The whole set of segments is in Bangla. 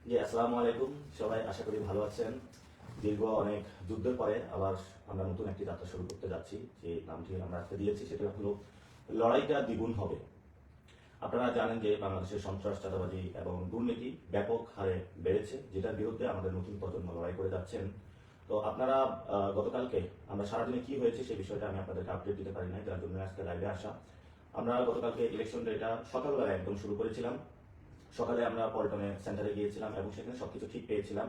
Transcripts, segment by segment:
জি, আসসালামু আলাইকুম। সবাই আশা করি ভালো আছেন। দীর্ঘ অনেক যুদ্ধের পরে আবার আমরা নতুন একটি যাত্রা শুরু করতে যাচ্ছি। যে নামটি আমরা আজকে দিয়েছি সেটা হলো লড়াইটা দ্বিগুণ হবে। আপনারা জানেন যে বাংলাদেশের সন্ত্রাস, চাঁদাবাজি এবং দুর্নীতি ব্যাপক হারে বেড়েছে, যেটার বিরুদ্ধে আমাদের নতুন প্রজন্ম লড়াই করে যাচ্ছেন। তো আপনারা গতকালকে আমরা সারাদিনে কি হয়েছে সেই বিষয়টা আমি আপনাদেরকে আপডেট দিতে পারি নাই, যার জন্য আজকে লাইভে আসা। আমরা গতকালকে ইলেকশন ডেটা সকালবেলা একদম শুরু করেছিলাম। সকালে আমরা পল্টনে সেন্টারে গিয়েছিলাম এবং সেখানে সবকিছু ঠিক পেয়েছিলাম।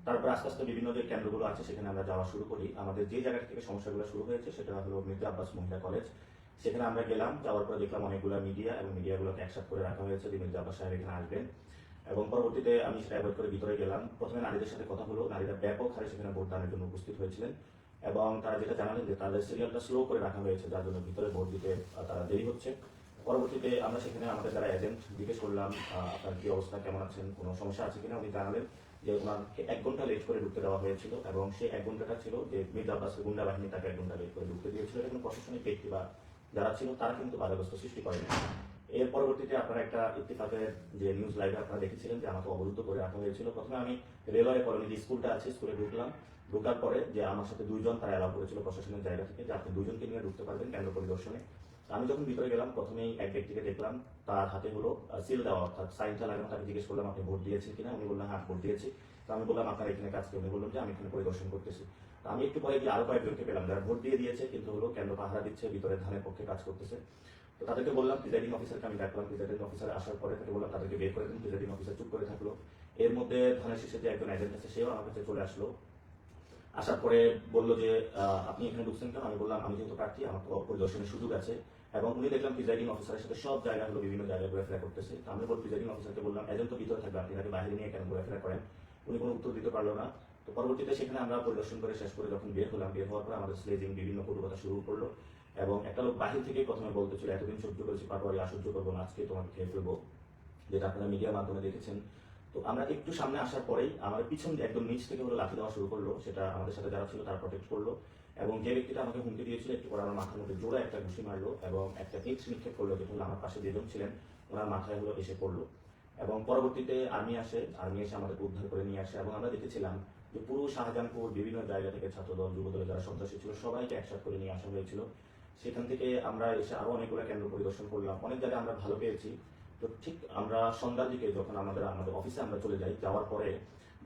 তারপর আস্তে আস্তে বিভিন্ন যে কেন্দ্রগুলো আছে সেখানে আমরা যাওয়া শুরু করি। আমাদের যে জায়গা থেকে সমস্যাগুলো শুরু হয়েছে সেটা হলো মির্জা আব্বাস মহিলা কলেজ। সেখানে আমরা গেলাম, যাওয়ার পরে দেখলাম অনেকগুলো মিডিয়া এবং মিডিয়াগুলোকে একসাথে করে রাখা হয়েছে যে মির্জা আব্বাস সাহেব এখানে আসবেন। এবং পরবর্তীতে আমি সেটা অ্যাভয়েড করে ভিতরে গেলাম। প্রথমে নারীদের সাথে কথা হলো, নারীরা ব্যাপক হারে সেখানে ভোটদানের জন্য উপস্থিত হয়েছিলেন এবং তারা যেটা জানালেন যে তাদের সিরিয়ালটা স্লো করে রাখা হয়েছে, যার জন্য ভিতরে ভোট দিতে তারা দেরি হচ্ছে। পরবর্তীতে আমরা সেখানে আমাদের যারা এজেন্ট জিজ্ঞেস করলাম আপনার কি অবস্থা, কেমন আছেন, কোনো সমস্যা আছে কিনা। উনি জানালেন যে ওনাকে 1 ঘন্টা লেট করে ঢুকতে দেওয়া হয়েছিল এবং সেই 1 ঘন্টাটা ছিল যে মির্জা আব্বাসের গুন্ডা বাহিনী তাকে 1 ঘন্টা লেট করে ঢুকতে দিয়েছিল। এটা কোনো প্রশাসনিক ব্যক্তি বা যারা ছিল তারা কিন্তু বাধাগ্রস্ত সৃষ্টি করেনি। এর পরবর্তীতে আপনারা একটা ইত্তেফাকের যে নিউজ লাইভে আপনারা দেখেছিলেন যে আমাকে অবরুদ্ধ করে রাখা হয়েছিল। প্রথমে আমি রেলওয়ে কলোনি যে স্কুলটা আছে স্কুলে ঢুকলাম। ঢোকার পরে যে আমার সাথে 2 জন তারা অ্যালাউ করেছিল প্রশাসনের জায়গা থেকে যে আপনি 2 জনকে নিয়ে ঢুকতে পারবেন কেন্দ্র পরিদর্শনে। আমি যখন ভিতরে গেলাম প্রথমেই এক ব্যক্তিকে দেখলাম, তার হাতে হলো সিল দেওয়া, অর্থাৎ সাইনটা লাগানো। তাকে জিজ্ঞেস করলাম আপনি ভোট দিয়েছেন কিনা। উনি বললেন হ্যাঁ ভোট দিয়েছি। তো আমি বললাম আপনার এখানে কাজ কি। উনি বললাম যে আমি এখানে পরিদর্শন করতেছি। তো আমি একটু পরে গিয়ে আরো কয়েকজনকে পেলাম যারা ভোট দিয়ে দিয়েছে কিন্তু হলো কেন্দ্র পাহারা দিচ্ছে, ভিতরে ধানের পক্ষে কাজ করতেছে। তো তাদেরকে বললাম, প্রিজাইডিং অফিসারকে আমি ডাকলাম। প্রিজাইডিং অফিসার আসার পরে তাকে বললাম তাদেরকে বের করে দিন। প্রিজাইডিং অফিসার চুপ করে থাকলো। এর মধ্যে ধানের শীষে যে একজন এজেন্ট আছে সেও আমার কাছে চলে আসলো। আসার পরে বললো যে আপনি এখানে ঢুকছেন কেন। আমি বললাম আমি যেহেতু প্রার্থী আমার তো পরিদর্শনের সুযোগ আছে। এবং উনি দেখলাম প্রিজাইডিং অফিসারের সাথে সব জায়গাগুলো বিভিন্ন জায়গায় ঘোরাফেরা করতেছে। তো আমি প্রিজাইডিং অফিসারকে বললাম এজেন্ট তো ভিতরে থাকবে, আপনি তাকে বাইরে নিয়ে কেন ঘোরাফেরা করেন। উনি কোনো উত্তর দিতে পারলো না। তো পরবর্তীতে সেখানে আমরা পরিদর্শন করে শেষ করে যখন বের হলাম, বের হওয়ার পর আমাদের স্লেজিং বিভিন্ন কটুকথা শুরু করলো এবং একটা লোক বাহির থেকে প্রথমে বলতেছিল এতদিন সহ্য করেছি পাটোয়ারি আর সহ্য করবো না, আজকে তোমাকে খেয়ে ফেলবো, যেটা আপনারা মিডিয়ার মাধ্যমে দেখেছেন। তো আমরা একটু সামনে আসার পরেই আমার পিছন দিয়ে একদম নিচ থেকে হলো লাঠি দেওয়া শুরু করলো। সেটা আমাদের সাথে যারা ছিল তারা প্রটেক্ট করলো এবং যে ব্যক্তিটা আমাকে হুমকি দিয়েছিল একটু পরে আমার মাথার মধ্যে জোরে একটা ঘুষি মারলো এবং একটা ইট নিক্ষেপ করলো, যেটা হলো আমার পাশে যেজন ছিলেন ওনার মাথায় হলো এসে পড়লো। এবং পরবর্তীতে আর্মি আসে, আর্মি এসে আমাদের উদ্ধার করে নিয়ে আসে এবং আমরা দেখেছিলাম যে পুরো শাহজাহানপুর বিভিন্ন জায়গা থেকে ছাত্রদল যুবদল যারা সন্ত্রাসী ছিল সবাইকে একসাথে করে নিয়ে আসা হয়েছিল। সেখান থেকে আমরা এসে আরো অনেকগুলো কেন্দ্র পরিদর্শন করলাম, অনেক জায়গায় আমরা ভালো পেয়েছি। তো ঠিক আমরা সন্ধ্যার দিকে যখন আমাদের অফিসে আমরা চলে যাই, যাওয়ার পরে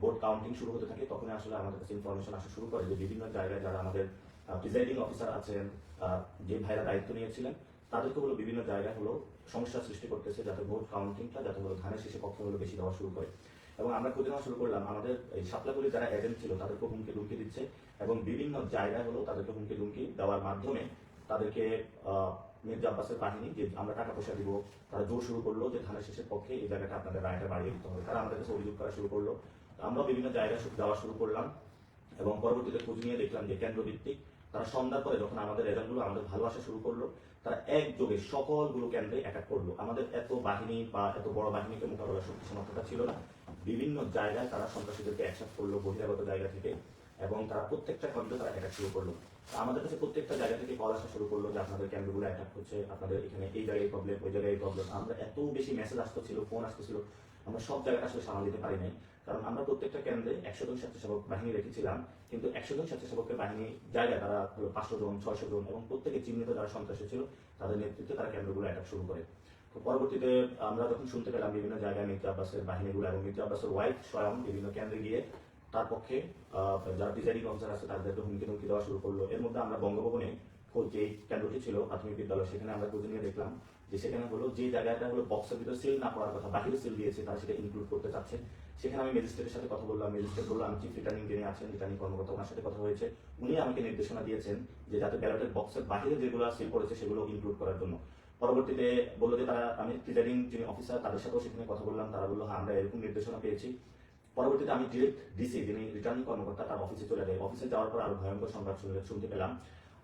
ভোট কাউন্টিং শুরু হতে থাকে, তখন আসলে আমাদের কাছে ইনফরমেশন আসা শুরু করে যে বিভিন্ন জায়গায় যারা আমাদের প্রিজাইডিং অফিসার আছেন, যে ভাইরা দায়িত্ব নিয়েছিলেন, তাদেরকে হলো বিভিন্ন জায়গায় হলো সমস্যা সৃষ্টি করতেছে যাতে ভোট কাউন্টিংটা যাতে হলো ধানের শীষে পক্ষে হলো বেশি দেওয়া শুরু করে। এবং আমরা খুঁজে নেওয়া শুরু করলাম আমাদের এই সাপলাগুলি যারা এজেন্ট ছিল তাদেরকে হুমকি দুমকি দিচ্ছে এবং বিভিন্ন জায়গায় হলো তাদেরকে হুমকি দুমকি দেওয়ার মাধ্যমে তাদেরকে মির্জা আব্বাসের বাহিনী যে আমরা টাকা পয়সা দিব, তারা জোর শুরু করলো যে ধানের শীষের পক্ষে এই জায়গাটা আপনাদের রায়টা বাড়িয়ে দিতে হবে। তারা আমাদের কাছে অভিযোগ করা শুরু করলো। আমরা বিভিন্ন জায়গায় যাওয়া শুরু করলাম এবং পরবর্তীতে খোঁজ নিয়ে দেখলাম যে কেন্দ্র ভিত্তিক তারা সন্ধ্যার পরে যখন আমাদের এজেন্টগুলো আমাদের ভালো আসা শুরু করলো, তারা একযোগে সকলগুলো কেন্দ্রে অ্যাটাক করলো। আমাদের এত বাহিনী বা এত বড় বাহিনীকে মোকাবেলা শক্তি সামর্থ্যটা ছিল না। বিভিন্ন জায়গায় তারা সন্ত্রাসীদেরকে একসাথে করলো বহিরাগত জায়গা থেকে এবং তারা প্রত্যেকটা কেন্দ্রে তারা অ্যাটাক শুরু করলো। আমাদের কাছে প্রত্যেকটা জায়গা থেকে কল আসা শুরু করলো যে আপনাদের কেন্দ্রগুলো অ্যাটাক হচ্ছে, আপনাদের এখানে এই জায়গায় প্রবলেম, ওই জায়গায় প্রবলেম। আমরা এত বেশি মেসেজ আসতেছিল, ফোন আসতেছিল, আমরা সব জায়গাটা আসলে সামাল দিতে পারি নাই। কারণ আমরা প্রত্যেকটা কেন্দ্রে 100 জন স্বেচ্ছাসেবক বাহিনী রেখেছিলাম, কিন্তু 100 জন স্বেচ্ছাসেবকের বাহিনী জায়গায় তারা হলো 500 জন 600 জন এবং প্রত্যেকে চিহ্নিত যারা সন্ত্রাসী ছিল তাদের নেতৃত্বে তারা কেন্দ্রগুলো অ্যাটাক শুরু করে। তো পরবর্তীতে আমরা যখন শুনতে পেলাম বিভিন্ন জায়গায় মির্জা আব্বাসের বাহিনীগুলো এবং মির্জা আব্বাসের ওয়াইফ স্বয়ং বিভিন্ন কেন্দ্রে গিয়ে তার পক্ষে যারা প্রিজাইডিং অফিসার আছে তাদেরকে হুমকি ধমকি দেওয়া শুরু করলো। এর মধ্যে আমরা বঙ্গভবনে যে কেন্দ্রটি ছিল প্রাথমিক বিদ্যালয়, সেখানে আমরা খুঁজে নিয়ে দেখলাম যে সেখানে হলো যে জায়গাটা হলো বক্সের ভিতরে সিল না পড়ার কথা, বাহিরে সিল দিয়েছে, তারা সেটা ইনক্লুড করতে চাচ্ছে। সেখানে আমি ম্যাজিস্ট্রেটের সাথে কথা বললাম। ম্যাজিস্ট্রেট বললো আমি চিফ রিটার্নিং যিনি আছেন, রিটার্নিং কর্মকর্তা, ওনার সাথে কথা হয়েছে। উনি আমাকে নির্দেশনা দিয়েছেন যে যাতে ব্যালটের বক্সের বাহিরে যেগুলো সিল করেছে সেগুলো ইনক্লুড করার জন্য। পরবর্তীতে বললো যে তারা, আমি প্রিজাইডিং যিনি অফিসার তাদের সাথেও সেখানে কথা বললাম, তারা বললো হ্যাঁ আমরা এরকম নির্দেশনা পেয়েছি। পরবর্তীতে আমি ডিরেক্ট ডিসি যিনি রিটার্নিং কর্মকর্তা তার অফিসে চলে যাই। অফিসে যাওয়ার পর আরো ভয়ঙ্কর সংবাদ শুনতে পেলাম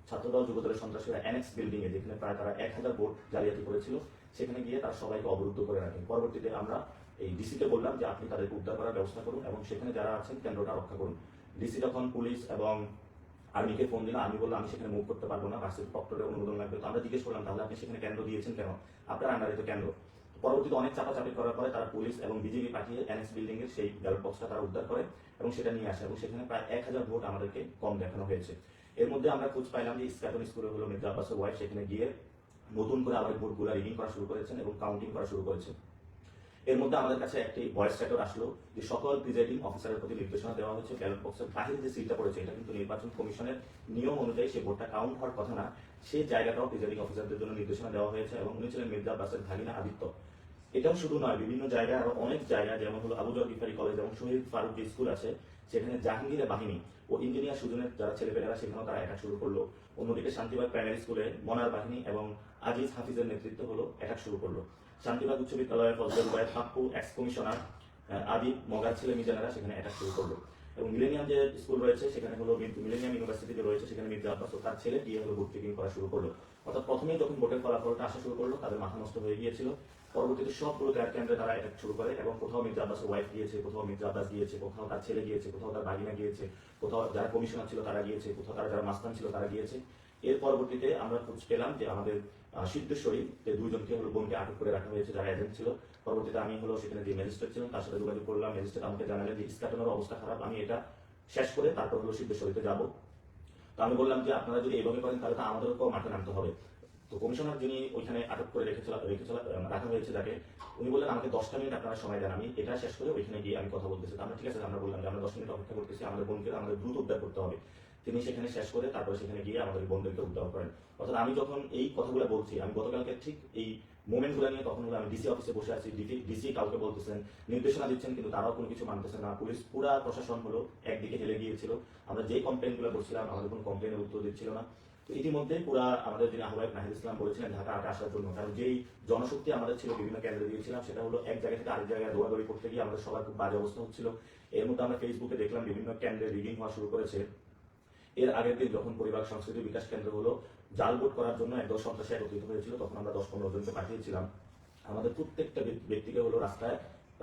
ছাত্রদল যুবদলের সন্ত্রাসীরা এনএক্স বিল্ডিং এ, যেখানে প্রায় তারা 1000 ভোট জালিয়াতি করেছিল, সেখানে গিয়ে তারা সবাইকে অবরুদ্ধ করে রাখে। পরবর্তীতে আমরা এই ডিসিকে বললাম যে আপনি তাদেরকে উদ্ধার করার ব্যবস্থা করুন এবং সেখানে যারা আছেন কেন্দ্রটা রক্ষা করুন। ডিসি যখন পুলিশ এবং আর্মিকে ফোন দিলাম, আমি বললাম আমি সেখানে মুভ করতে পারবো না, ভার্সিটি প্রক্টরের অনুমোদন লাগবে। তো আমরা জিজ্ঞেস করলাম তাহলে আপনি সেখানে কেন্দ্র দিয়েছেন কেন, আপনার আন্ডারে তো কেন্দ্র। পরবর্তীতে অনেক চাপাচাপি করার পরে তারা পুলিশ এবং বিজেপি পাঠিয়ে এনএস বিল্ডিং এর সেই ব্যালট বক্সটা তারা উদ্ধার করে এবং সেটা নিয়ে আসে এবং সেখানে প্রায় 1000 ভোট আমাদেরকে কম দেখানো হয়েছে। এর মধ্যে আমরা খোঁজ পাইলাম যে ইস্কাটন স্কুলে হলো মির্জা আব্বাসের ওয়াইফ সেখানে গিয়ে নতুন করে আবার ভোটগুলো রিডিং করা শুরু করেছেন এবং কাউন্টিং করা শুরু করেছেন। এর মধ্যে আমাদের কাছে একটি ভয়েস চ্যাটর আসলো যে সকল প্রিজাইডিং অফিসারের প্রতি নির্দেশনা দেওয়া হয়েছে ব্যালট বক্সের বাহিরে যে সিলটা পড়েছে এটা কিন্তু নির্বাচন কমিশনের নিয়ম অনুযায়ী সে ভোটটা কাউন্ট হওয়ার কথা না, সেই জায়গাটাও প্রিজাইডিং অফিসারদের জন্য নির্দেশনা দেওয়া হয়েছে এবং উনি ছিলেন মির্জা আব্বাসের ভাগিনা আদিত্য। এটাও শুধু নয়, বিভিন্ন জায়গায় আরো অনেক জায়গায় যেমন হলো আবু জর গিফারি কলেজ এবং শহীদ ফারুক যে স্কুল আছে সেখানে জাহাঙ্গীরের বাহিনী ও ইঞ্জিনিয়ার সুজনের যারা ছেলেপেলেরা সেখানেও তারা অ্যাটাক শুরু করলো। অন্যদিকে শান্তিবাগ প্রাইমারি স্কুলে মনার বাহিনী এবং আজিজ হাফিজের নেতৃত্ব হলো অ্যাটাক শুরু করলো। শান্তিবাগ উচ্চ বিদ্যালয়ের ফজলুবাইয়ের পাপ্পু এক্স কমিশনার আদিব মগার ছেলে মিজানেরা সেখানে অ্যাটাক শুরু করলো। এবং মিলেনিয়াম যে স্কুল রয়েছে সেখানে হলো মিলেনিয়াম ইউনিভার্সিটি যে রয়েছে সেখানে মির্জা আব্বাস ও তার ছেলে গিয়ে হলো ভোট চেকিং করা শুরু করলো। অর্থাৎ প্রথমেই যখন ভোটের ফলাফলটা আসা শুরু করলো তাদের মাথা নষ্ট হয়ে গিয়েছিল। পরবর্তীতে সবগুলো কেন্দ্রে তারা অ্যাটাক শুরু করে এবং কোথাও মির্জা আব্বাসের ওয়াইফ গিয়েছে, কোথাও মির্জা আব্বাস গিয়েছে, কোথাও তার ছেলে গিয়েছে, কোথাও তার ভাগিনা গিয়েছে, কোথাও যারা কমিশনার ছিল তারা গিয়েছে, কোথাও তারা যারা মাস্তান ছিল তারা গিয়েছে। এর পরবর্তীতে আমরা খোঁজ পেলাম যে আমাদের সিদ্ধেশ্বরী যে দুইজনকে হলো বোনকে আটক করে রাখা হয়েছে যারা এজেন্ট ছিল। পরবর্তীতে আমি হলো সেখানে যে ম্যাজিস্ট্রেট ছিলেন তার সাথে যোগাযোগ করলাম। ম্যাজিস্ট্রেট আমাকে জানালেন যে ইস্কাটনের অবস্থা খারাপ, আমি এটা শেষ করে তারপর হলো সিদ্ধেশ্বরীতে যাবো। তো আমি বললাম যে আপনারা যদি এইভাবে করেন তাহলে তো আমাদেরকেও মাঠে নামতে হবে। তো কমিশনার যিনি ওইখানে আটক করে রাখা হয়েছে যাকে, উনি বললেন আমাকে 10টা মিনিট আপনারা সময় দেন, আমি এটা শেষ করে ওইখানে গিয়ে আমি কথা বলতেছি। আমরা ঠিক আছে, আমরা বললাম যে আমরা 10 মিনিট অপেক্ষা করতেছি, আমাদের বোনকে আমাদের দ্রুত উদ্ধার করতে হবে। তিনি সেখানে শেষ করে তারপরে সেখানে গিয়ে আমাদের বোনদেরকে উদ্ধার করেন। অর্থাৎ আমি যখন এই কথাগুলো বলছি, আমি গতকালকে ঠিক এই মোমেন্টগুলো নিয়ে তখন হলো আমি ডিসি অফিসে বসে আছি, ডিসি কাউকে বলতেছেন, নির্দেশনা দিচ্ছেন কিন্তু তারাও কোনো কিছু মানতেছেন না। পুলিশ পুরা প্রশাসন হলো একদিকে হেলে গিয়েছিল। আমরা যে কমপ্লেনগুলো করছিলাম আমাদের কোনো কমপ্লেনের উত্তর দিচ্ছিল না। তো ইতিমধ্যে পুরা আমাদের যিনি আহ্বায়ক নাহিদ ইসলাম বলেছিলেন ঢাকা আসার জন্য, কারণ যেই জনশক্তি আমাদের ছিল বিভিন্ন কেন্দ্রে দিয়েছিলাম সেটা হলো এক জায়গা থেকে আরেক জায়গায় দৌড়াদৌড়ি করতে গিয়ে আমাদের সবার খুব বাজে অবস্থা হচ্ছিল। এর মধ্যে আমরা ফেসবুকে দেখলাম বিভিন্ন কেন্দ্রে রিডিং হওয়া শুরু করেছে। এর আগের দিন যখন পরিবার সংস্কৃতি বিকাশ কেন্দ্র হলো জাল ভোট করার জন্য একদল সন্ত্রাসী একত্রিত হয়েছিল, তখন আমরা 10-15 জনকে পাঠিয়েছিলাম। আমাদের প্রত্যেকটা ব্যক্তিকে হলো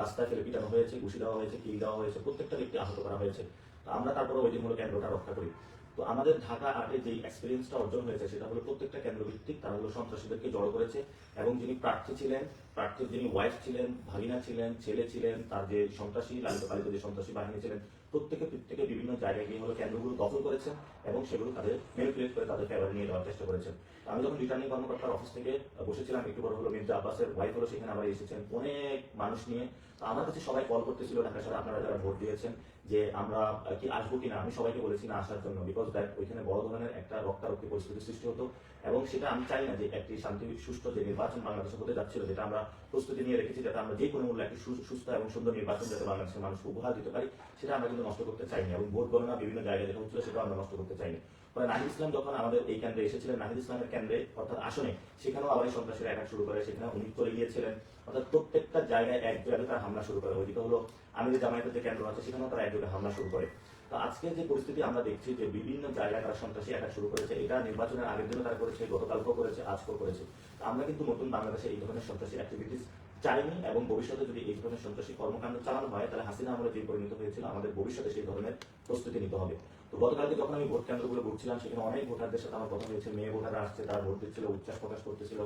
রাস্তায় ফেলে পিটানো হয়েছে, ঘুষি দেওয়া হয়েছে, কিল দেওয়া হয়েছে, প্রত্যেকটা ব্যক্তি আহত করা হয়েছে। তো আমরা তারপরে ওই দিন হলো কেন্দ্রটা রক্ষা করি। তো আমাদের ঢাকা আটে যে এক্সপিরিয়েন্সটা অর্জন হয়েছে সেটা হলো প্রত্যেকটা কেন্দ্র ভিত্তিক তারা হলো সন্ত্রাসীদেরকে জড়ো করেছে এবং যিনি প্রার্থী ছিলেন, প্রার্থীর যিনি ওয়াইফ ছিলেন, ভাগিনা ছিলেন, ছেলে ছিলেন, তার যে সন্ত্রাসী লালিত পালিত যে সন্ত্রাসী বাহিনী ছিলেন, প্রত্যেকে বিভিন্ন জায়গায় গিয়ে হলো কেন্দ্রগুলো দখল করেছেন এবং সেগুলো তাদের ম্যানিপুলেট করে তাদের ফেভারে নিয়ে যাওয়ার চেষ্টা করেছেন। আমি যখন রিটার্নিং কর্মকর্তার অফিস থেকে বসেছিলাম, একটু পরে হলো মির্জা আব্বাসের ওয়াইফ হলো সেখানে আবার এসেছেন অনেক মানুষ নিয়ে। তো আমার কাছে সবাই কল করতেছিল ঢাকা শহরে আপনারা যারা ভোট দিয়েছেন যে আমরা কি আসবো কিনা। আমি সবাইকে বলেছি না আসার জন্য, বিকজ দ্যাট ওইখানে বড় ধরনের একটা রক্তারক্তি পরিস্থিতি সৃষ্টি হতো এবং সেটা আমি চাই না যে একটি শান্তি সুষ্ঠু যে নির্বাচন বাংলাদেশে হতে যাচ্ছিল, যেটা আমরা প্রস্তুতি নিয়ে রেখেছি যাতে আমরা যে কোনো মূল্যে একটি সুস্থ এবং সুন্দর নির্বাচন যাতে বাংলাদেশের মানুষকে উপহার দিতে পারি, সেটা আমরা কিন্তু নষ্ট করতে চাইনি এবং ভোট গণনা বিভিন্ন জায়গায় যেটা হচ্ছিল সেটাও আমরা নষ্ট করতে চাইনি। পরে নাহিদ ইসলাম যখন আমাদের এই কেন্দ্রে এসেছিলেন, নাহিদ ইসলামের কেন্দ্রে অর্থাৎ আসনে, সেখানেও আবার সন্ত্রাসীরা অ্যাটাক শুরু করে, সেখানে উনি চলে গিয়েছিলেন। অর্থাৎ প্রত্যেকটা জায়গায় এক জায়গায় তারা হামলা শুরু করে। ওইদিকে হলো আমিরের জামায়াতের যে কেন্দ্র আছে সেখানেও তারা এক জায়গায় হামলা শুরু করে। তো আজকে যে পরিস্থিতি আমরা দেখছি যে বিভিন্ন জায়গায় তারা সন্ত্রাসী অ্যাটাক শুরু করেছে, এটা নির্বাচনের আগের দিনও তারা করেছে, গতকালকেও করেছে, আজকেও করেছে। আমরা কিন্তু নতুন বাংলাদেশে এই ধরনের সন্ত্রাসী অ্যাক্টিভিটিস চাইনি এবং ভবিষ্যতে যদি এই ধরনের সন্ত্রাসী কর্মকাণ্ড চালানো হয় তাহলে হাসিনা আমলে যে পরিণত হয়েছিল আমাদের ভবিষ্যতে সেই ধরনের প্রস্তুতি নিতে হবে। তো গতকালকে যখন আমি ভোট কেন্দ্রগুলো ঘুরছিলাম সেখানে অনেক ভোটারদের সাথে আমার কথা হয়েছে, মেয়ে ভোটাররা আসছে, তারা ভোট দিচ্ছিল, উচ্ছ্বাস প্রকাশ করতেছিল।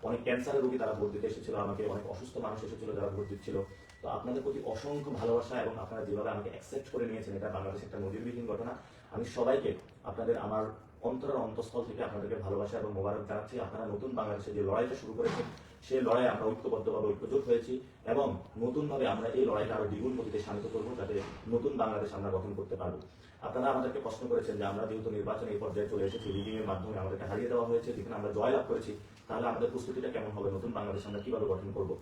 অনেক ক্যান্সারের রোগী তারা ভোট দিতে এসেছিল আমাকে, অনেক অসুস্থ মানুষ এসেছিল যারা ভোট দিচ্ছিল। তো আপনাদের প্রতি অসংখ্য ভালোবাসা এবং আপনারা যেভাবে আমাকে অ্যাকসেপ্ট করে নিয়েছেন, এটা বাংলাদেশের একটা নজিরবিহীন ঘটনা। আমি সবাইকে আপনাদের আমার অন্তরের অন্তঃস্থল থেকে আপনাদেরকে ভালোবাসা এবং মোবারক জানাচ্ছি। আপনারা নতুন বাংলাদেশে যে লড়াইটা শুরু করেছেন সেই লড়াই আমরা ঐক্যবদ্ধভাবে ঐক্যজোট হয়েছি এবং নতুনভাবে আমরা এই লড়াইটা আরো দ্বিগুণ গতিতে শানিত করবো যাতে নতুন বাংলাদেশ আমরা গঠন করতে পারবো। আপনারা আমাদেরকে প্রশ্ন করেছেন যে আমরা যেহেতু নির্বাচন এই পর্যায়ে চলে এসেছি, রিডিং এর মাধ্যমে আমাদেরকে হারিয়ে দেওয়া হয়েছে, যেখানে আমরা জয়লাভ করেছি, তাহলে আমাদের প্রস্তুতিটা কেমন হবে, নতুন বাংলাদেশ আমরা কিভাবে গঠন করবো।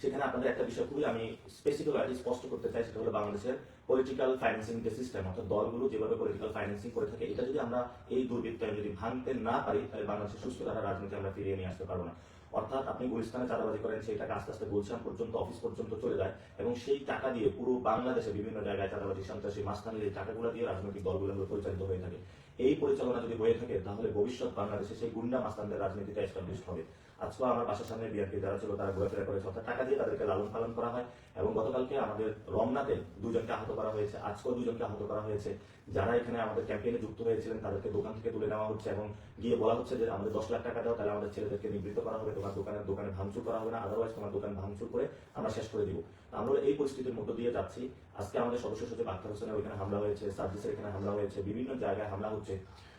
সেখানে আপনাদের একটা বিষয় খুবই আমি স্পেসিফিক স্পষ্ট করতে চাই, সেটা হলো বাংলাদেশের পলিটিক্যাল ফাইন্যান্সিং যে সিস্টেম, অর্থাৎ দলগুলো যেভাবে পলিটিক্যাল ফাইন্যান্সিং করে থাকে, এটা যদি আমরা এই দুর্বৃত্তায়ন যদি ভাঙতে না পারি তাহলে বাংলাদেশের সুস্থ ধারা রাজনীতি আমরা ফিরিয়ে নিয়ে আসতে পারবো না। অর্থাৎ আপনি গুলিস্তানে চাঁদাবাজি করেন, সেই টাকা আস্তে আস্তে গুলশান পর্যন্ত অফিস পর্যন্ত চলে যায় এবং সেই টাকা দিয়ে পুরো বাংলাদেশে বিভিন্ন জায়গায় চাঁদাবাজি, সন্ত্রাসী, মাস্তানির এই টাকাগুলো দিয়ে রাজনৈতিক দলগুলো পরিচালিত হয়ে থাকে। এই পরিচালনা যদি হয়ে থাকে তাহলে ভবিষ্যৎ বাংলাদেশে সেই গুন্ডা মাস্তানদের রাজনীতিটা এস্টাবলিশ হবে। আজকেও আমার বাসার সামনে বিএনপি যারা ছিল তারা ঘোরাফেরা করেছে, অর্থাৎ টাকা দিয়ে তাদেরকে লালন পালন করা হয়। এবং গতকালকে আমাদের রমনাতে 2 জনকে আহত করা হয়েছে, আজকেও 2 জনকে আহত করা হয়েছে। যারা এখানে আমাদের ক্যাম্পেইনে যুক্ত হয়েছিলেন তাদেরকে দোকান থেকে তুলে নেওয়া হচ্ছে এবং গিয়ে বলা হচ্ছে যে আমাদের 10 লাখ টাকা দাও, তাহলে আমাদের ছেলেদেরকে নিবৃত্ত করা হবে, তোমার দোকানে ভাঙচুর করা হবে না, আদারওয়াইজ তোমার দোকান ভাঙচুর করে আমরা শেষ করে দিব। আমরা এই পরিস্থিতির মধ্য দিয়ে যাচ্ছি। আজকে আমাদের সদস্য সচিব আক্তার হোসেনের ওইখানে হামলা হয়েছে, সার্ভিসের এখানে হামলা হয়েছে, বিভিন্ন জায়গায় হামলা হচ্ছে।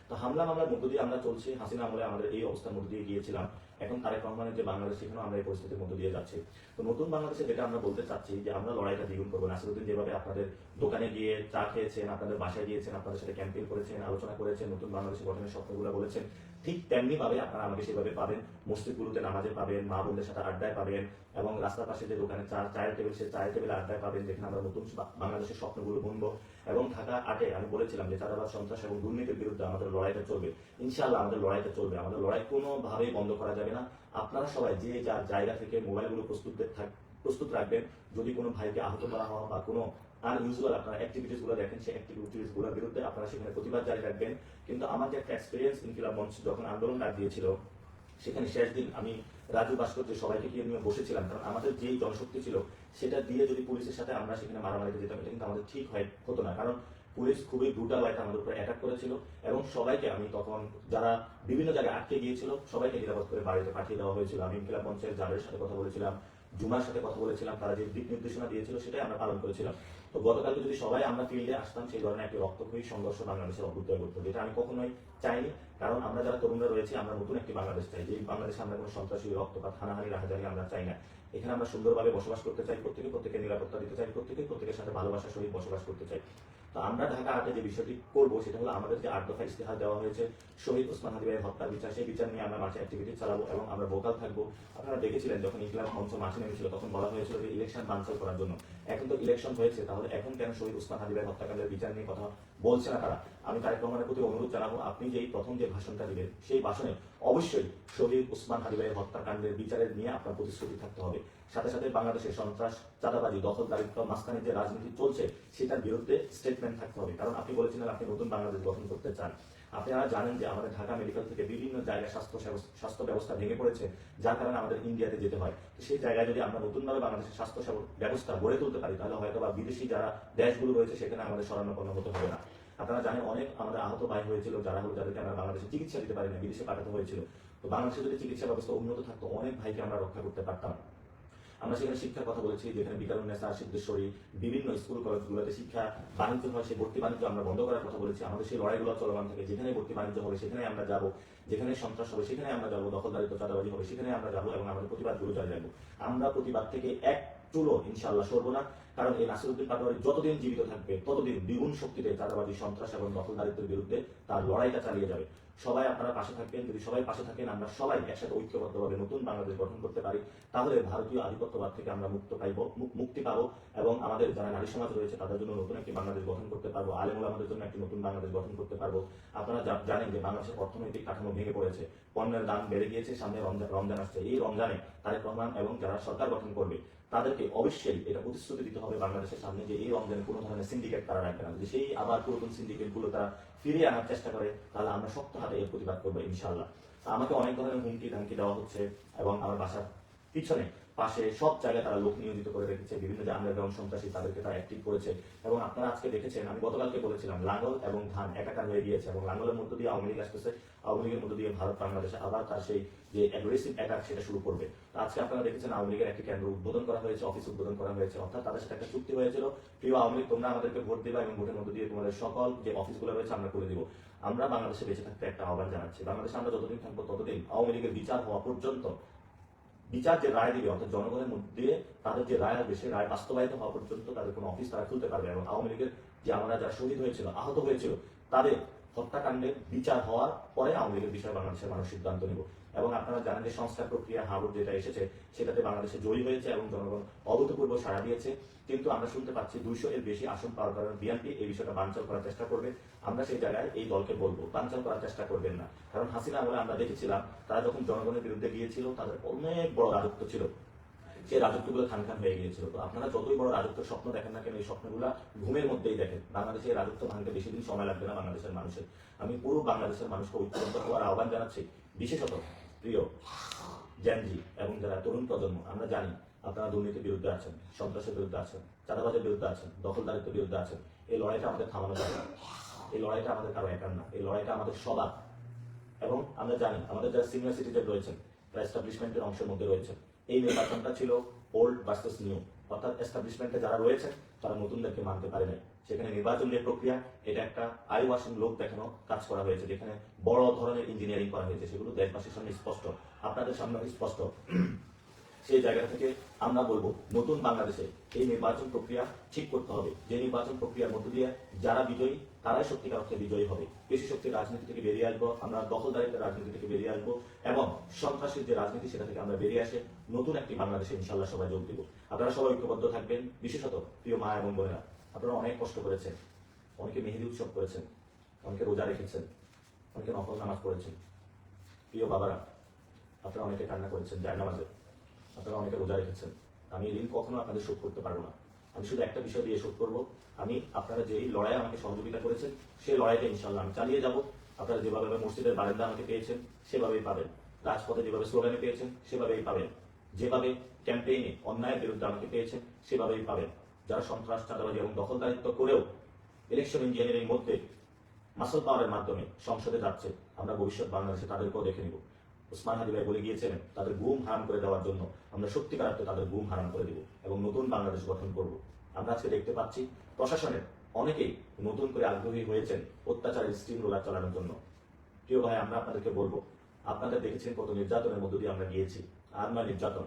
তো হামলা মামলার মধ্য দিয়ে আমরা চলছি। হাসিনা আমলে আমাদের এই অবস্থার মধ্য দিয়ে গিয়েছিলাম, এখন তারেক রহমানের যে বাংলাদেশ, সেখানেও আমরা এই পরিস্থিতির মধ্য দিয়ে যাচ্ছি। তো নতুন বাংলাদেশে যেটা আমরা বলতে চাচ্ছি যে আমরা লড়াইটা দ্বিগুণ করবো। নাসিরুদ্দিন যেভাবে আপনাদের দোকানে গিয়ে চা খেয়েছেন, আপনাদের বাসায় গিয়েছেন, আপনাদের সাথে ক্যাম্পেইন করেছেন, আলোচনা করেছেন, নতুন বাংলাদেশের গঠনের স্বপ্নগুলো বলেছেন, ঠিক তেমনি ভাবে আপনারা আমাকে সেভাবে পাবেন। মসজিদগুলোতে নামাজে পাবেন, মা বোনদের সাথে আড্ডায় পাবেন, এবং রাস্তার পাশে যে দোকানে চায়ের টেবিল, সে চায়ের টেবিলে আড্ডায় পাবেন, যেখানে আমরা নতুন বাংলাদেশের স্বপ্নগুলো বুনবো। এবং ঢাকা 8-এ আমি বলেছিলাম যে চাঁদাবাজ, সন্ত্রাস এবং দুর্নীতির বিরুদ্ধে আমাদের লড়াইটা চলবে। ইনশাআল্লাহ আমাদের লড়াইটা চলবে। আমাদের লড়াই কোনোভাবেই বন্ধ করা যাবে না। আপনারা সবাই যে যার জায়গা থেকে মোবাইলগুলো প্রস্তুত রাখবেন। যদি কোনো ভাইকে আহত করা হয় বা কোনো আনইউজুয়াল আপনারা অ্যাক্টিভিটিস গুলো দেখেন, সেই অ্যাক্টিভিটিস গুলোর বিরুদ্ধে আপনারা সেখানে প্রতিবাদ জারি রাখবেন। কিন্তু আমার যে একটা এক্সপিরিয়েন্স, ইনকিলাব মঞ্চ যখন আন্দোলন ডাক দিয়েছিল, সেখানে শেষ দিন আমি রাজু ভাস্কর্য সবাইকে গিয়ে নিয়ে বসেছিলাম, কারণ আমাদের যেই জনশক্তি ছিল সেটা দিয়ে যদি পুলিশের সাথে আমরা সেখানে মারামারিতে যেতাম, এটা কিন্তু আমাদের ঠিক হতো না। কারণ পুলিশ খুবই ব্রুটাল ওয়েতে আমাদের উপরে অ্যাটাক করেছিল এবং সবাইকে, আমি তখন যারা বিভিন্ন জায়গায় আটকে গিয়েছিল সবাইকে নিরাপদ করে বাড়িতে পাঠিয়ে দেওয়া হয়েছিল। আমি ইনকিলাব মঞ্চের জাবের সাথে কথা বলেছিলাম, জুমার সাথে কথা বলেছিলাম, তারা যে দিক নির্দেশনা দিয়েছিল সেটাই আমরা পালন করেছিলাম। তো গতকালকে যদি সবাই আমরা ফিল্ডে আসতাম, সেই ধরনের একটি রক্তক্ষয়ী সংঘর্ষ বাংলাদেশের অভ্যুদয় করতো, যেটা আমি কখনোই চাইনি। কারণ আমরা যারা তরুণরা রয়েছে, আমরা নতুন একটি বাংলাদেশ চাই, যে বাংলাদেশে আমরা কোনো সন্ত্রাসী, রক্তপাত, হানাহানি, রাহাজানি আমরা চাই না। এখানে আমরা সুন্দরভাবে বসবাস করতে চাই, প্রত্যেকে নিরাপত্তা দিতে চাই, প্রত্যেকের সাথে ভালোবাসার সহিত বসবাস করতে চাই। তো আমরা ঢাকা 8-এ যে বিষয়টি করবো সেটা হলো, আমাদের যে 8 দফা ইস্তেহার দেওয়া হয়েছে শহীদ ওসমান হাদি ভাইয়ের হত্যার বিচার, সেই বিচার নিয়ে আমরা মাঠে অ্যাক্টিভিটি চালাবো এবং আমরা ভোকাল থাকবো। আপনারা দেখেছিলেন যখন ইনকিলাব মঞ্চ মাঠে নেমেছিল, তখন বলা হয়েছিল যে ইলেকশন বানচাল করার জন্য। এখন তো ইলেকশন হয়েছে, তাহলে এখন কেন শহীদ ওসমান হাদি ভাইয়ের হত্যাকাণ্ডের বিচার নিয়ে কথা বলছে না তারা? আমি তারেক রহমানের প্রতি অনুরোধ জানাবো, আপনি যে প্রথম যে ভাষণটা দিবেন, সেই ভাষণে অবশ্যই শহীদ ওসমান হাদি ভাইয়ের হত্যাকাণ্ডের বিচারের নিয়ে আপনার প্রতিশ্রুতি থাকতে হবে। সাথে সাথে বাংলাদেশের সন্ত্রাস, চাঁদাবাজি, দখলদারিত্ব, মাঝখানে যে রাজনীতি চলছে সেটার বিরুদ্ধে স্টেটমেন্ট থাকতে হবে। কারণ আপনি বলেছিলেন আপনি নতুন বাংলাদেশ গঠন করতে চান। আপনারা জানেন যে আমাদের ঢাকা মেডিকেল থেকে বিভিন্ন জায়গায় স্বাস্থ্য ব্যবস্থা ভেঙে পড়েছে, যার কারণে আমাদের ইন্ডিয়াতে যেতে হয়। সেই জায়গায় যদি আমরা নতুনভাবে বাংলাদেশের স্বাস্থ্য ব্যবস্থা গড়ে তুলতে পারি, তাহলে হয়তো বা বিদেশি যারা দেশগুলো রয়েছে সেখানে আমাদের শরণাপন্ন হতে হবে না। আপনারা জানেন অনেক আমাদের আহত ভাই হয়েছিল, যাদেরকে আমরা বাংলাদেশে চিকিৎসা দিতে পারি না, বিদেশে পাঠাতে হয়েছিল। তো বাংলাদেশে যদি চিকিৎসা ব্যবস্থা উন্নত থাকতো, অনেক ভাইকে আমরা রক্ষা করতে পারতাম। আমরা সেখানে শিক্ষার কথা বলেছি, যেখানে বিকারুন্নেসা, সিদ্ধেশ্বরী, বিভিন্ন স্কুল কলেজগুলোতে শিক্ষা বাণিজ্য হয়, সেই ভর্তি বাণিজ্য আমরা বন্ধ করার কথা বলেছি। আমাদের সেই লড়াইগুলো চলমান থাকে, যেখানে ভর্তি বাণিজ্য হবে সেখানে আমরা যাবো, যেখানে সন্ত্রাস হবে সেখানে আমরা যাবো, দখলদারিত্ব, চাঁদাবাজি হবে সেখানে আমরা যাবো এবং আমাদের প্রতিবাদগুলো চালিয়ে যাবো। আমরা প্রতিবাদ থেকে এক চুলো ইনশাআল্লাহ সরবো না। কারণ এই নাসিরুদ্দিন পাটোয়ারি যতদিন জীবিত থাকবে, ততদিন দ্বিগুণ শক্তিতে চাঁদাবাজি, সন্ত্রাস এবং দখলদারিত্বের বিরুদ্ধে তার লড়াইটা চালিয়ে যাবে। সবাই আপনারা পাশে থাকবেন। যদি সবাই পাশে থাকেন, আমরা সবাই একসাথে ঐক্যবদ্ধভাবে নতুন বাংলাদেশ গঠন করতে পারি, তাহলে ভারতীয় আধিপত্যবাদ থেকে আমরা মুক্তি পাবো এবং আমাদের যারা নারী সমাজ রয়েছে তাদের জন্য নতুন একটি বাংলাদেশ গঠন করতে পারবো, আলেম ওলামাদের জন্য একটি নতুন বাংলাদেশ গঠন করতে পারবো। আপনারা জানেন যে বাংলাদেশের অর্থনৈতিক কাঠামো ভেঙে পড়েছে, পণ্যের দাম বেড়ে গিয়েছে, সামনে রমজান আসছে। এই রমজানে তারেক রহমান এবং যারা সরকার গঠন করবে তাদেরকে অবশ্যই এটা প্রতিশ্রুতি দিতে হবে বাংলাদেশের সামনে যে এই রমজানে কোনো ধরনের সিন্ডিকেট তারা রাখবে না। যদি সেই আবার পুরাতন সিন্ডিকেট গুলো তারা ফিরিয়ে আনার চেষ্টা করে, তাহলে আমরা শক্ত হাতে এর প্রতিবাদ করবো ইনশাআল্লাহ। আমাকে অনেক ধরনের হুমকি ধামকি দেওয়া হচ্ছে এবং আমার বাসার পিছনে পাশে সব জায়গায় তারা লোক নিয়োজিত করে রেখেছে, বিভিন্ন যে আন্ডারগ্রাউন্ড সন্ত্রাসী তাদেরকে তারা অ্যাক্টিভ করেছে। এবং আপনারা আজকে দেখেছেন, আমি গতকালকে বলেছিলাম লাঙ্গল এবং ধান একাকার হয়ে গিয়েছে এবং লাঙ্গলের মধ্য দিয়ে আওয়ামী লীগ আসতেছে, আওয়ামী লীগের মধ্য দিয়ে ভারত বাংলাদেশে আবার তার সেই যে অ্যাগ্রেসিভ অ্যাটাক সেটা শুরু করবে। তো আজকে আপনারা দেখেছেন আওয়ামী লীগের একটি কেন্দ্র উদ্বোধন করা হয়েছে, অফিস উদ্বোধন করা হয়েছে, অর্থাৎ তাদের সাথে একটা চুক্তি হয়েছিল, প্রিয় আওয়ামী লীগ তোমরা আমাদেরকে ভোট দিবা এবং ভোটের মধ্য দিয়ে তোমাদের সকল যে অফিসগুলো রয়েছে আমরা করে দিব। আমরা বাংলাদেশে বেঁচে থাকতে একটা আহ্বান জানাচ্ছি, বাংলাদেশে আমরা যতদিন থাকবো ততদিন আওয়ামী লীগের বিচার হওয়া পর্যন্ত, বিচার যে রায় দিবে অর্থাৎ জনগণের মধ্যে তাদের যে রায় আসবে সেই রায় বাস্তবায়িত হওয়া পর্যন্ত তাদের কোনো অফিস তারা খুলতে পারবে। এবং আওয়ামী লীগের যে আমরা যারা শহীদ হয়েছিল, আহত হয়েছিল, তাদের হত্যাকাণ্ডের বিচার হওয়ার পরে আওয়ামী লীগের বিষয়ে বাংলাদেশের মানুষ সিদ্ধান্ত নেব। এবং আপনারা জানেন যে সংস্কার প্রক্রিয়া হাবুর যেটা এসেছে সেটাতে বাংলাদেশে জয়ী হয়েছে এবং জনগণ অভূতপূর্ব সাড়া দিয়েছে। কিন্তু আমরা শুনতে পাচ্ছি 200 এর বেশি আসন পাওয়ার কারণে বিএনপি এই বিষয়টা বানচাল করার চেষ্টা করবে। আমরা সেই জায়গায় এই দলকে বলবো বানচাল করার চেষ্টা করবেন না। কারণ হাসিনা আমলে আমরা দেখেছিলাম তারা যখন জনগণের বিরুদ্ধে গিয়েছিল তাদের অনেক বড় রাজত্ব ছিল, সেই রাজত্বগুলো খান খান হয়ে গিয়েছিল। তো আপনারা যতই বড় রাজত্বের স্বপ্ন দেখেন না কেন, এই স্বপ্নগুলো ঘুমের মধ্যেই দেখেন। বাংলাদেশে এই রাজত্ব ভাঙতে বেশি দিন সময় লাগবে না বাংলাদেশের মানুষের। আমি পুরো বাংলাদেশের মানুষকে ঐক্যবদ্ধ হওয়ার আহ্বান জানাচ্ছি, বিশেষত প্রিয় জেনজি এবং যারা তরুণ প্রজন্ম, আমরা জানি আপনারা দুর্নীতির বিরুদ্ধে আছেন, সন্ত্রাসের বিরুদ্ধে আছেন, চাঁদাবাজের বিরুদ্ধে আছেন, দখলদারিত্বের বিরুদ্ধে আছেন। এই লড়াইটা আমাদের থামানো যাবে না। এই লড়াইটা আমাদের কারো একার না, এই লড়াইটা আমাদের সবার। এবং আমরা জানি আমাদের যারা সিনিয়র সিটিজেন রয়েছেন, তারা এস্টাবলিশমেন্টের অংশের মধ্যে রয়েছেন। এই নির্বাচনটা ছিল ওল্ড ভার্সেস নিউ, অর্থাৎ এস্টাবলিশমেন্টে যারা রয়েছেন তারা নতুনদেরকে মানতে পারে নাই। সেখানে নির্বাচন যে প্রক্রিয়া, এটা একটা আই ওয়াশিং লোক দেখানো কাজ করা হয়েছে, যেখানে বড় ধরনের ইঞ্জিনিয়ারিং করা হয়েছে। সেগুলো দেশবাসীর সামনে স্পষ্ট, আপনাদের সামনে স্পষ্ট। সেই জায়গা থেকে আমরা বলবো নতুন বাংলাদেশে এই নির্বাচন প্রক্রিয়া ঠিক করতে হবে। যে নির্বাচন প্রক্রিয়ার মধ্য দিয়ে যারা বিজয়ী তারাই সত্যিকার অর্থে বিজয়ী হবে। পেশি শক্তির রাজনীতি থেকে বেরিয়ে আসবো, আমরা দখলদারিত্বের রাজনীতি থেকে বেরিয়ে আসবো এবং সন্ত্রাসের যে রাজনীতি সেটা থেকে আমরা বেরিয়ে আসে নতুন একটি বাংলাদেশে ইনশাল্লাহ সবাই যোগ দিব। আপনারা সবাই ঐক্যবদ্ধ থাকবেন। বিশেষত প্রিয় মা এবং বোনেরা, আপনারা অনেক কষ্ট করেছেন, অনেকে মেহেদি উৎসব করেছেন, অনেকে রোজা রেখেছেন, অনেকে নফল নামাজ পড়েছেন। প্রিয় বাবারা, আপনারা অনেকে কান্না করেছেন জায়নামাজে, আপনারা অনেকে রোজা রেখেছেন। আমি এই ঋণ কখনো আপনাদের শোধ করতে পারবো না। আমি শুধু একটা বিষয় দিয়ে শোধ করবো, আমি আপনারা যেই লড়াই আমাকে সহযোগিতা করেছেন সেই লড়াইটা ইনশাল্লাহ আমি চালিয়ে যাব। আপনারা যেভাবে মসজিদের বারান্দা আমাকে পেয়েছেন সেভাবেই পাবেন, রাজপথে যেভাবে স্লোগানে পেয়েছেন সেভাবেই পাবেন, যেভাবে ক্যাম্পেইনে অন্যায়ের বিরুদ্ধে আমাকে পেয়েছেন সেভাবেই পাবেন। যারা সন্ত্রাস, চাঁদাবাজি এবং দখলদারিত্ব করেও ইলেকশন ইঞ্জিনিয়ারিং মধ্যে মাসল পাওয়ারের মাধ্যমে সংসদে যাচ্ছে, আমরা ভবিষ্যৎ বাংলাদেশে তাদেরকেও দেখে নিব। উসমান হাদি ভাই বলে গিয়েছিলেন তাদের ঘুম হারাম করে দেওয়ার জন্য আমরা সত্যিকার অর্থে তাদের ঘুম হারাম করে দিব এবং নতুন বাংলাদেশ গঠন করব। আমরা আজকে দেখতে পাচ্ছি প্রশাসনের অনেকেই নতুন করে আগ্রহী হয়েছেন অত্যাচারের স্টিম রোলার চালানোর জন্য। প্রিয় ভাই, আমরা আপনাদেরকে বলবো, আপনাদের দেখেছেন কত নির্যাতনের মধ্য দিয়ে আমরা গিয়েছি। আর নয় নির্যাতন,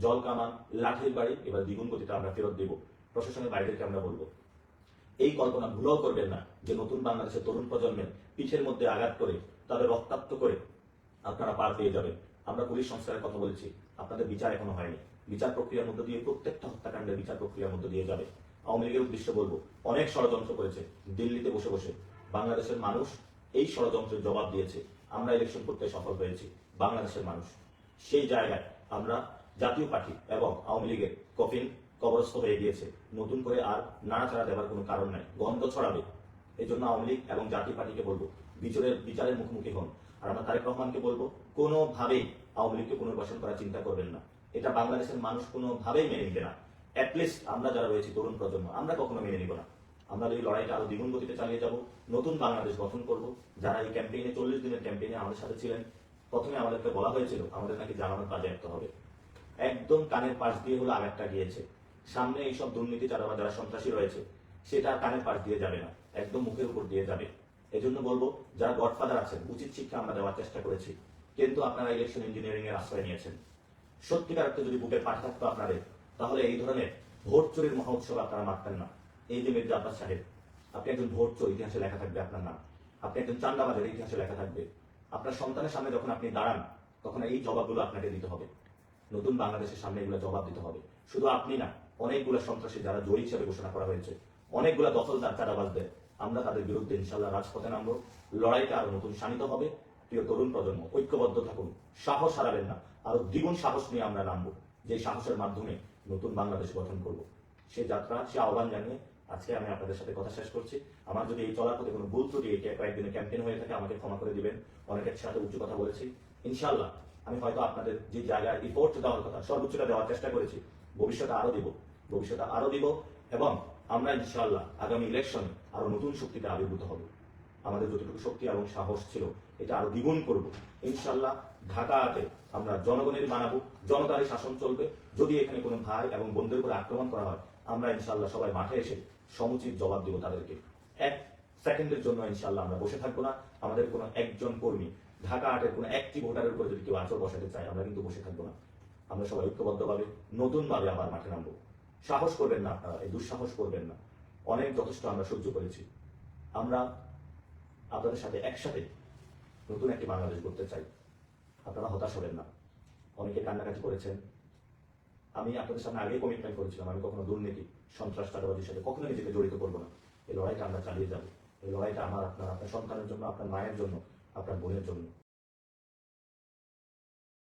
জল কামান, লাঠির বাড়ি, এবার দ্বিগুণ গতিতে আমরা ফেরত দেব। প্রশাসনের বাইরেকে আমরা বলবো, এই কল্পনা ভুলেও করবেন না যে নতুন বাংলাদেশের তরুণ প্রজন্মের পিঠের মধ্যে আঘাত করে তাদের রক্তাক্ত করে আপনারা পার পেয়ে যাবেন। আমরা পুলিশ সংস্কারের কথা বলেছি, আপনাদের বিচার এখনো হয়নি। বিচার প্রক্রিয়ার মধ্য দিয়ে প্রত্যেকটা হত্যাকাণ্ডের বিচার প্রক্রিয়ার মধ্য দিয়ে যাবে। আওয়ামী লীগের উদ্দেশ্যে বলবো, অনেক ষড়যন্ত্র করেছে দিল্লিতে বসে বসে। বাংলাদেশের মানুষ এই ষড়যন্ত্রের জবাব দিয়েছে। আমরা ইলেকশন করতে সফল হয়েছি, বাংলাদেশের মানুষ। সেই জায়গায় আমরা জাতীয় পার্টি এবং আওয়ামী লীগের কফিন কবরস্থ হয়ে গিয়েছে। নতুন করে আর নাড়াচাড়া দেওয়ার কোনো কারণ নাই, গন্ধ ছড়াবে। এই জন্য আওয়ামী লীগ এবং জাতীয় পার্টিকে বলবো বিচারের মুখোমুখি হন। আর আমরা তারেক রহমানকে বলবো, কোনোভাবেই আওয়ামী লীগকে পুনর্বাসন করার চিন্তা করবেন না। এটা বাংলাদেশের মানুষ কোনোভাবেই মেনে নিবে না। অ্যাটলিস্ট আমরা যারা রয়েছি তরুণ প্রজন্ম, আমরা কখনো মেনে নিব না। আমরা এই লড়াইটা আরো দ্বিগুণ গতিতে চালিয়ে যাব, নতুন বাংলাদেশ গঠন করব। যারা এই ক্যাম্পেইনে 40 দিনের ক্যাম্পেইনে আমাদের সাথে ছিলেন, প্রথমে আমাদেরকে বলা হয়েছিল আমাদের নাকি জামানত বাজেয়াপ্ত হবে। একদম কানের পাশ দিয়ে হলো আঘাতটা গিয়েছে। সামনে এইসব দুর্নীতি যারা সন্ত্রাসী রয়েছে সেটা কানের পাশ দিয়ে যাবে না, একদম মুখের উপর দিয়ে যাবে। এই জন্য বলবো, যারা গডফাদার আছেন, উচিত শিক্ষা আমরা দেওয়ার চেষ্টা করেছি, কিন্তু আপনারা ইলেকশন ইঞ্জিনিয়ারিং এর আশ্রয় নিয়েছেন। সত্যিকার অর্থে যদি বুকের পাঠ থাকতো আপনাদের, তাহলে এই ধরনের ভোট চুরির মহা উৎসব আপনারা মারতেন না। এই যে মির্জা আব্বাস সাহেব, আপনি একজন ভোট চোর, ইতিহাসে লেখা থাকবে আপনার নাম। আপনি একজন চান্দাবাজের, ইতিহাসে লেখা থাকবে। আপনার সন্তানের সামনে যখন আপনি দাঁড়ান, তখন এই জবাবগুলো আপনাকে দিতে হবে। নতুন বাংলাদেশের সামনে এগুলো জবাব দিতে হবে। শুধু আপনি না, অনেকগুলো সন্ত্রাসী যারা জয়ী হিসেবে ঘোষণা করা হয়েছে, অনেকগুলো দখলদার চাঁদাবাজদের, আমরা তাদের বিরুদ্ধে ইনশাল্লাহ রাজপথে নামবো। লড়াইটা আরো নতুন শানিত হবে। প্রিয় তরুণ প্রজন্ম, ঐক্যবদ্ধ থাকুন, সাহস হারাবেন না। আরো দ্বিগুণ সাহস নিয়ে আমরা নামবো, যে সাহসের মাধ্যমে নতুন বাংলাদেশ গঠন করব। সে যাত্রা, সে আহ্বান জানিয়ে আজকে আমি আপনাদের সাথে কথা শেষ করছি। আমার যদি এই চলার পথে কোনো ভুল ত্রুটি কয়েকদিনের ক্যাম্পেইন হয়ে থাকে, আমাকে ক্ষমা করে দিবেন। অনেকের সাথে উচ্চ কথা বলেছি, ইনশাল্লাহ আমি হয়তো আপনাদের যে জায়গায় ইফোর্ট দেওয়ার কথা, সর্বোচ্চটা দেওয়ার চেষ্টা করেছি। ভবিষ্যতে আরো দিব এবং আমরা ইনশাআল্লাহ আগামী ইলেকশনে আরো নতুন শক্তিতে আবির্ভূত হব। আমাদের যতটুকু শক্তি এবং সাহস ছিল, এটা আরো দ্বিগুণ করব ইনশাআল্লাহ। ঢাকাতে আমরা জনগণের বানাবো, জনতারই শাসন চলবে। যদি এখানে কোনো ভাই এবং বোনদের উপরে আক্রমণ করা হয়, আমরা ইনশাআল্লাহ সবাই মাঠে এসে সমুচিত জবাব দিব তাদেরকে। এক সেকেন্ডের জন্য ইনশাআল্লাহ আমরা বসে থাকবো না। আমাদের কোনো একজন কর্মী, ঢাকা আটের কোনো একটি ভোটারের উপরে যদি কেউ আঁচড় বসাতে চায়, আমরা কিন্তু বসে থাকবো না। আমরা সবাই ঐক্যবদ্ধভাবে নতুনভাবে আবার মাঠে নামবো। সাহস করবেন না আপনারা, এই দুঃসাহস করবেন না। অনেক যথেষ্ট আমরা সহ্য করেছি। আমরা আপনাদের সাথে একসাথে নতুন একটি বাংলাদেশ করতে চাই। আপনারা হতাশ হবেন না। অনেকে কান্নাকাটি করেছেন। আমি আপনাদের সামনে আগে কমিটমেন্ট করেছিলাম, আমি কখনো দুর্নীতি, সন্ত্রাস, চাঁদাবাজির সাথে কখনো নিজেকে জড়িত করবো না। এই লড়াইটা আমরা চালিয়ে যাবো। এই লড়াইটা আমার, আপনার সন্তানের জন্য, আপনার মায়ের জন্য, আপনার বোনের জন্য।